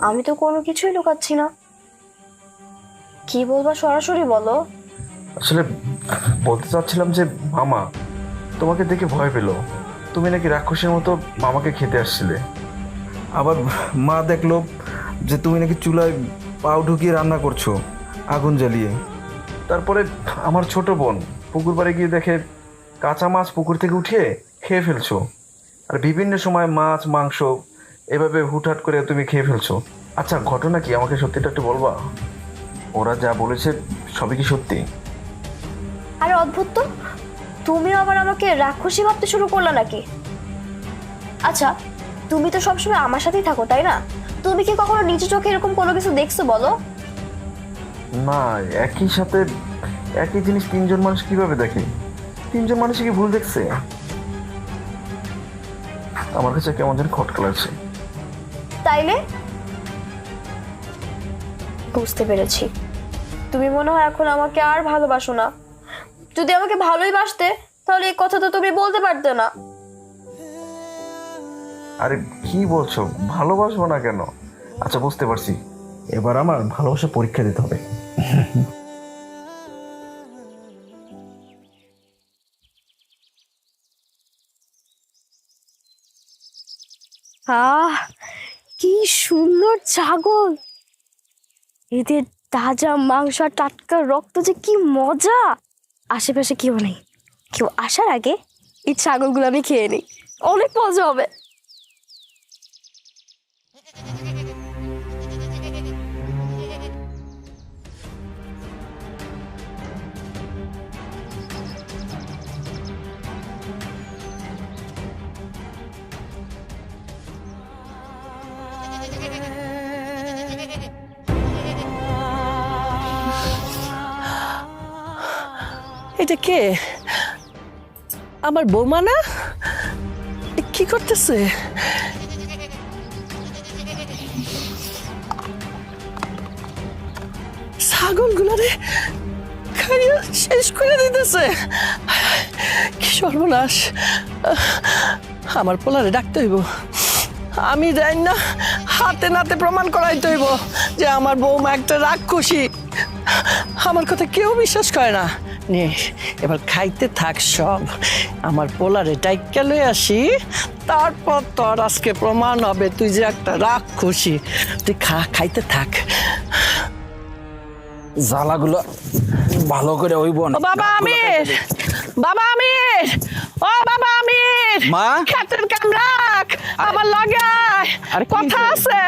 আমি তো কোনো কিছুই লুকাচ্ছি না। কি বলবা সরাসরি বলো। আসলে বলতে চাচ্ছিলাম যে মামা তোমাকে দেখে ভয় পেল। তুমি নাকি রাক্ষসের মতো মামাকে খেতে আসছিলে। আবার মা দেখলো যে তুমি নাকি চুলায় পাও ঢুকিয়ে রান্না করছো আগুন জ্বালিয়ে। তারপরে আমার ছোট বোন পুকুর পাড়ে গিয়ে দেখে কাঁচা মাছ পুকুর থেকে উঠিয়ে খেয়ে ফেলছো। আর বিভিন্ন সময় মাছ মাংস এভাবে হুটহাট করে তুমি খেয়ে ফেলছো। আচ্ছা ঘটনা কি, আমাকে সত্যিটা একটু বলবা? ওরা যা বলেছে সবই কি সত্যি? আরে অদ্ভুত তো, তুমিও আবার আমাকে রাক্ষসী ভাবতে শুরু করলা নাকি? আচ্ছা, তুমি তো সবসময় আমার সাথেই থাকো তাই না? তুমি কি কখনো নিজ চোখে এরকম কোনো কিছু দেখছো বলো? না, একই সাথে একই জিনিস তিনজন মানুষ কিভাবে দেখে? তিনজন মানুষই কি ভুল দেখছে? আমার কাছে কেমন যেন খটকা লাগছে। তাইলে বুঝতে পেরেছি, তুমি মনে হয় এখন আমাকে আর ভালোবাসো না। যদি আমাকে ভালোই বাসতে তাহলে এই কথা তো তুমি বলতে পারতে না। আরে কি বলছো, ভালোবাসবো না কেন? আচ্ছা বুঝতে পারছি, এবার আমার ভালোবাসা পরীক্ষা দিতে হবে। আহ, কি সুন্দর ছাগল! এদের তাজা মাংস আর টাটকা রক্ত যে কি মজা! আশেপাশে কেউ নেই, কেউ আসার আগে এই ছাগলগুলো আমি খেয়ে নিই, অনেক মজা হবে। এটা কে? আমার বৌমা না? কি করতেছে? ছাগলগুলারে খাইয়া শেষ করে দিতেছে। কি সর্বনাশ! আমার পোলারে ডাকতে হইব। আমি জানি না, হাতে নাতে প্রমাণ করাইতে হইব যে আমার বৌমা একটা রাক্ষসী। আমার কথা কেউ বিশ্বাস করে না। নে এবার খাইতে থাক সব। আমার পোলারে ডাইক্কা লই আসি, তারপর তোর আজকে প্রমাণ হবে তুই যে একটা রাক্ষসী। তুই খাইতে থাক। জ্বালাগুলো ভালো করে হইব না। বাবা আমির, বাবা আমির, ও বাবা আমির, মা খাটের কাম রাখ, আমার লগে আয়, আরে কি কথা হইছে? আছে।